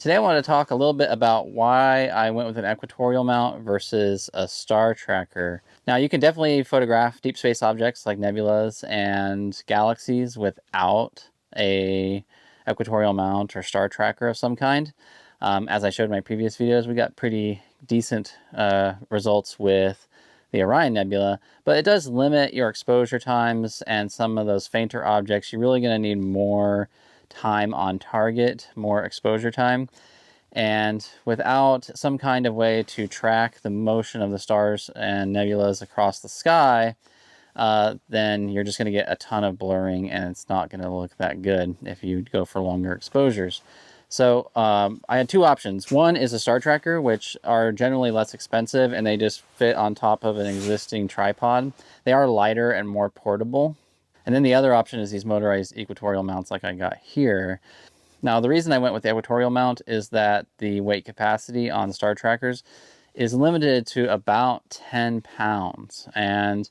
Today I want to talk a little bit about why I went with an equatorial mount versus a star tracker. Now you can definitely photograph deep space objects like nebulas and galaxies without a equatorial mount or star tracker of some kind. As I showed in my previous videos, we got pretty decent results with the Orion Nebula, but it does limit your exposure times, and some of those fainter objects, you're really going to need more time on target, more exposure time. And without some kind of way to track the motion of the stars and nebulas across the sky, then you're just going to get a ton of blurring, and it's not going to look that good if you go for longer exposures. So I had two options. One is a star tracker, which are generally less expensive, and they just fit on top of an existing tripod. They are lighter and more portable. And then the other option is these motorized equatorial mounts like I got here. Now, the reason I went with the equatorial mount is that the weight capacity on star trackers is limited to about 10 pounds. And,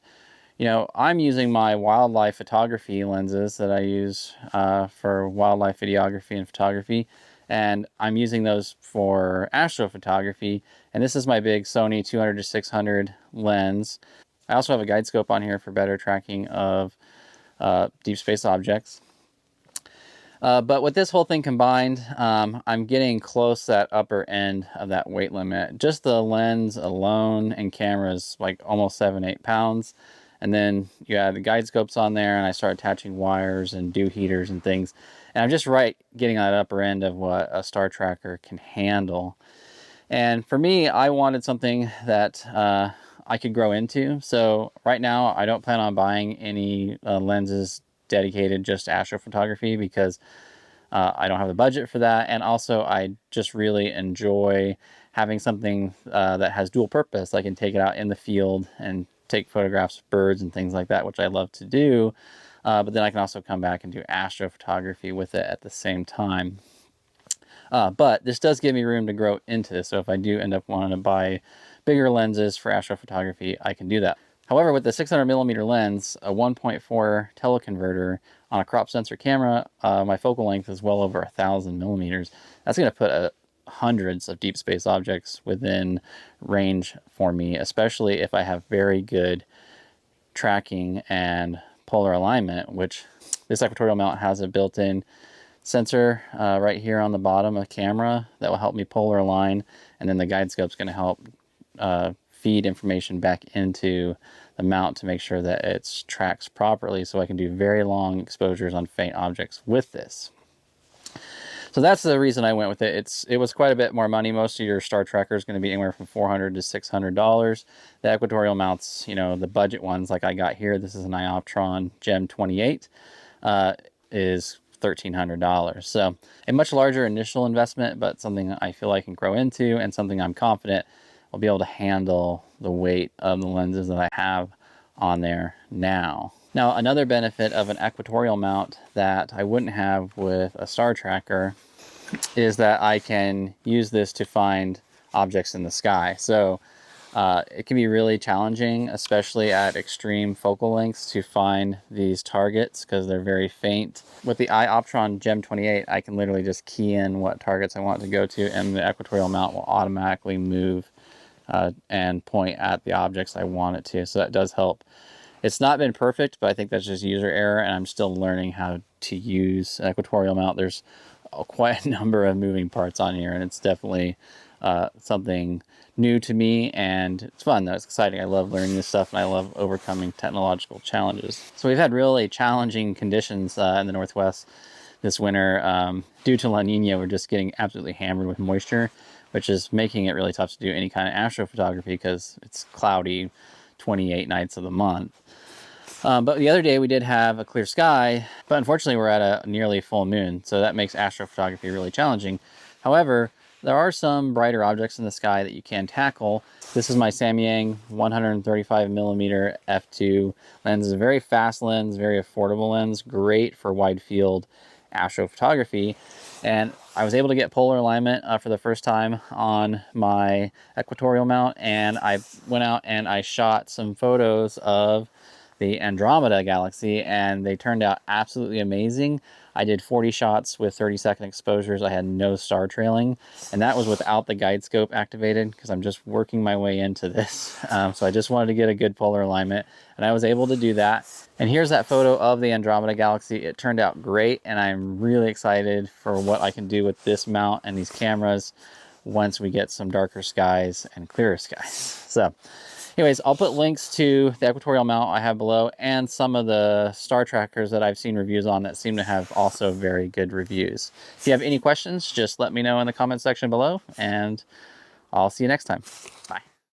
you know, I'm using my wildlife photography lenses that I use for wildlife videography and photography. And I'm using those for astrophotography. And this is my big Sony 200-600 lens. I also have a guide scope on here for better tracking of deep space objects. But with this whole thing combined, I'm getting close to that upper end of that weight limit. Just the lens alone and cameras like almost 7-8 pounds. And then you add the guide scopes on there, and I start attaching wires and dew heaters and things. And I'm just getting on that upper end of what a star tracker can handle. And for me, I wanted something that I could grow into. So right now, I don't plan on buying any lenses dedicated just to astrophotography because I don't have the budget for that. And also, I just really enjoy having something that has dual purpose. I can take it out in the field and take photographs of birds and things like that, which I love to do. But then I can also come back and do astrophotography with it at the same time. But this does give me room to grow into this. So if I do end up wanting to buy bigger lenses for astrophotography, I can do that. However, with the 600mm lens, a 1.4 teleconverter on a crop sensor camera, my focal length is well over 1,000 millimeters. That's going to put hundreds of deep space objects within range for me, especially if I have very good tracking and polar alignment, which this equatorial mount has a built-in sensor right here on the bottom of the camera that will help me polar align, and then the guide scope is going to help feed information back into the mount to make sure that it tracks properly, so I can do very long exposures on faint objects with this. So that's the reason I went with it. It was quite a bit more money. Most of your star tracker is going to be anywhere from $400 to $600. The equatorial mounts, you know, the budget ones like I got here, this is an iOptron GEM28, is $1,300. So a much larger initial investment, but something I feel I can grow into, and something I'm confident will be able to handle the weight of the lenses that I have on there now. Now, another benefit of an equatorial mount that I wouldn't have with a star tracker is that I can use this to find objects in the sky. So it can be really challenging, especially at extreme focal lengths, to find these targets because they're very faint. With the iOptron GEM28, I can literally just key in what targets I want to go to, and the equatorial mount will automatically move and point at the objects I want it to. So that does help. It's not been perfect, but I think that's just user error, and I'm still learning how to use an equatorial mount. There's quite a number of moving parts on here, and it's definitely something new to me, and it's fun though. It's exciting. I love learning this stuff, and I love overcoming technological challenges. So we've had really challenging conditions in the Northwest this winter. Due to La Nina, we're just getting absolutely hammered with moisture, which is making it really tough to do any kind of astrophotography because it's cloudy 28 nights of the month. But the other day we did have a clear sky, but unfortunately we're at a nearly full moon, so that makes astrophotography really challenging. However, there are some brighter objects in the sky that you can tackle. This is my Samyang 135mm f2 lens. It's a very fast lens, very affordable lens, great for wide field astrophotography. And I was able to get polar alignment for the first time on my equatorial mount, and I went out and I shot some photos of the Andromeda Galaxy, and they turned out absolutely amazing. I did 40 shots with 30-second exposures. I had no star trailing, and that was without the guide scope activated because I'm just working my way into this. So I just wanted to get a good polar alignment, and I was able to do that. And here's that photo of the Andromeda Galaxy. It turned out great, and I'm really excited for what I can do with this mount and these cameras once we get some darker skies and clearer skies. So anyways, I'll put links to the Equatorial Mount I have below and some of the star trackers that I've seen reviews on that seem to have also very good reviews. If you have any questions, just let me know in the comment section below, and I'll see you next time. Bye.